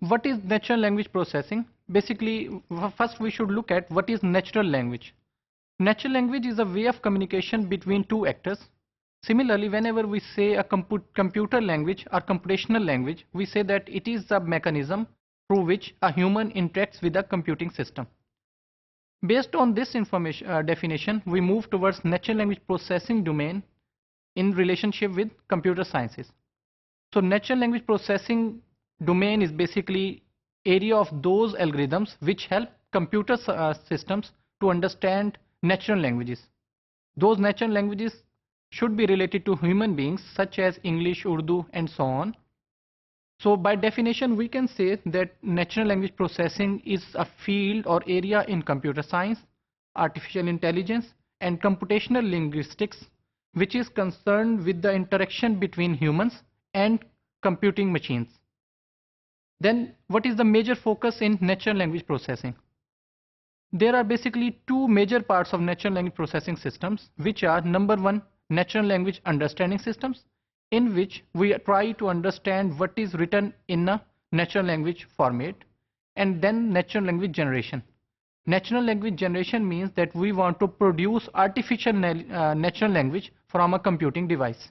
what is natural language processing? Basically, first we should look at what is natural language. Natural language is a way of communication between two actors. Similarly, whenever we say a computer language or computational language, we say that it is a mechanism through which a human interacts with a computing system. Based on this definition, we move towards natural language processing domain in relationship with computer sciences. So natural language processing domain is basically area of those algorithms which help computer systems to understand natural languages. Those natural languages should be related to human beings such as English, Urdu and so on. So by definition we can say that natural language processing is a field or area in computer science, artificial intelligence and computational linguistics which is concerned with the interaction between humans and computing machines. Then what is the major focus in natural language processing? There are basically two major parts of natural language processing systems, which are number one, natural language understanding systems, in which we try to understand what is written in a natural language format, and then natural language generation. Natural language generation means that we want to produce artificial natural language from a computing device.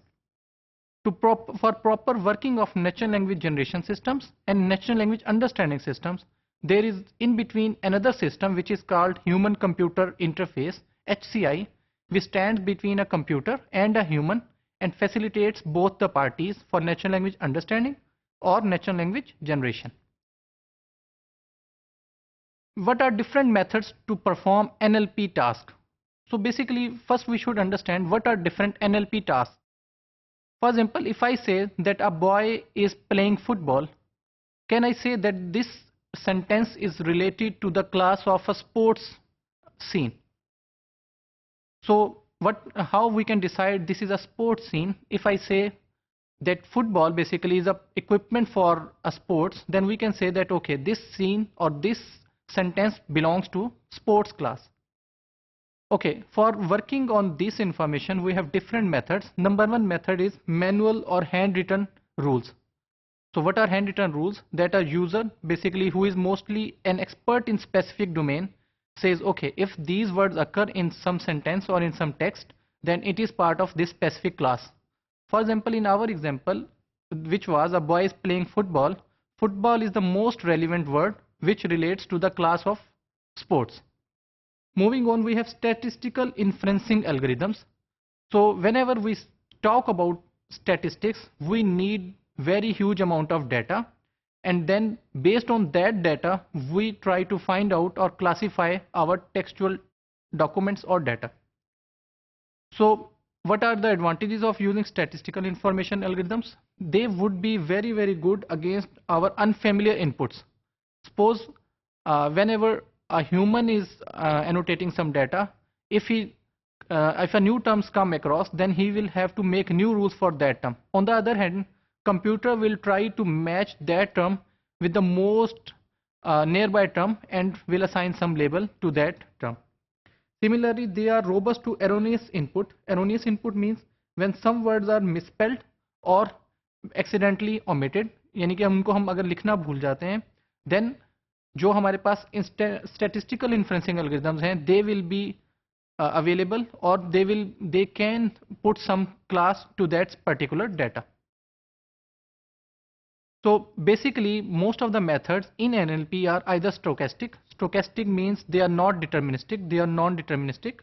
For proper working of natural language generation systems and natural language understanding systems, there is in between another system which is called human computer interface, HCI, which stands between a computer and a human and facilitates both the parties for natural language understanding or natural language generation. What are different methods to perform NLP tasks? So basically, first we should understand what are different NLP tasks. For example, if I say that a boy is playing football, can I say that this sentence is related to the class of a sports scene? So how we can decide this is a sports scene? If I say that football basically is a equipment for a sports, then we can say that okay, this scene or this sentence belongs to sports class. Okay, for working on this information we have different methods. Number one method is manual or handwritten rules. So what are handwritten rules? That a user basically who is mostly an expert in specific domain says okay, if these words occur in some sentence or in some text, then it is part of this specific class. For example, in our example, which was a boy is playing football, football is the most relevant word which relates to the class of sports. Moving on, we have statistical inferencing algorithms. So whenever we talk about statistics, we need very huge amount of data, and then based on that data we try to find out or classify our textual documents or data. So what are the advantages of using statistical information algorithms? They would be very good against our unfamiliar inputs. Suppose whenever a human is annotating some data, if a new terms come across, then he will have to make new rules for that term. On the other hand, computer will try to match that term with the most nearby term and will assign some label to that term. Similarly, they are robust to erroneous input. Erroneous input means when some words are misspelled or accidentally omitted, यानी कि उनको हम अगर लिखना भूल जाते हैं, then जो हमारे पास statistical inferencing algorithms हैं, they will be available, or they can put some class to that particular data. So basically most of the methods in NLP are either stochastic. Stochastic means they are not deterministic, they are non-deterministic.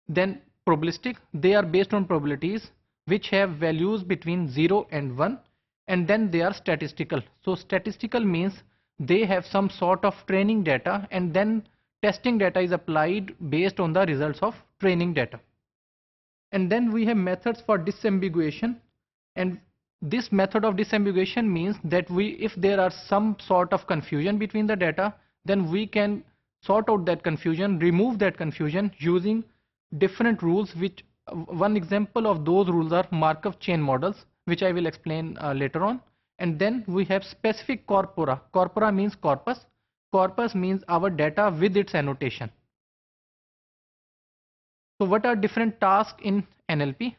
Then probabilistic, they are based on probabilities which have values between 0 and 1. And then they are statistical. So statistical means they have some sort of training data, and then testing data is applied based on the results of training data. And then we have methods for disambiguation, and this method of disambiguation means that if there are some sort of confusion between the data, then we can sort out that confusion, remove that confusion using different rules, which one example of those rules are Markov chain models, which I will explain later on. And then we have specific corpora. Corpora means corpus. Corpus means our data with its annotation. So what are different tasks in NLP?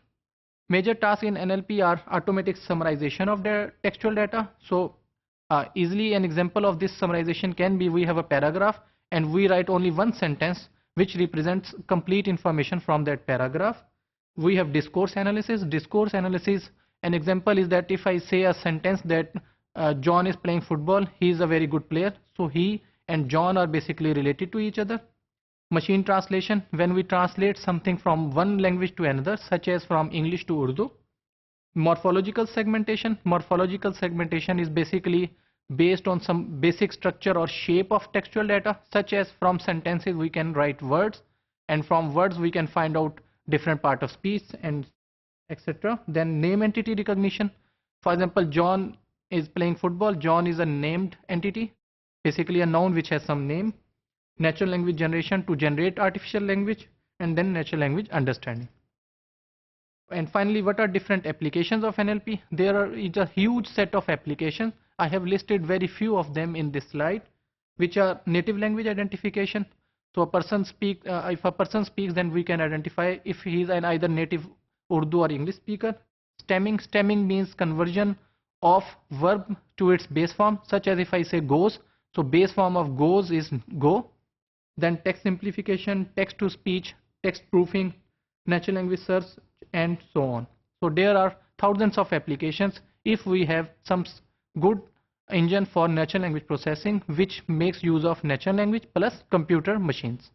Major tasks in NLP are automatic summarization of the textual data. So Easily an example of this summarization can be, we have a paragraph and we write only one sentence which represents complete information from that paragraph. We have discourse analysis. Discourse analysis, an example is that if I say a sentence that John is playing football, he is a very good player, so he and John are basically related to each other. Machine translation, when we translate something from one language to another, such as from English to Urdu. Morphological segmentation. Morphological segmentation is basically based on some basic structure or shape of textual data, such as from sentences we can write words, and from words we can find out different part of speech and etc. Then name entity recognition. For example, John is playing football. John is a named entity, basically a noun which has some name. Natural language generation, to generate artificial language, and then natural language understanding. And finally, what are different applications of NLP? There is a huge set of applications. I have listed very few of them in this slide, which are native language identification. So if a person speaks, then we can identify if he is an either native Urdu or English speaker. Stemming. Stemming means conversion of verb to its base form, such as if I say goes, so base form of goes is go. Then text simplification, text to speech, text proofing, natural language search, and so on. So there are thousands of applications if we have some good engine for natural language processing which makes use of natural language plus computer machines.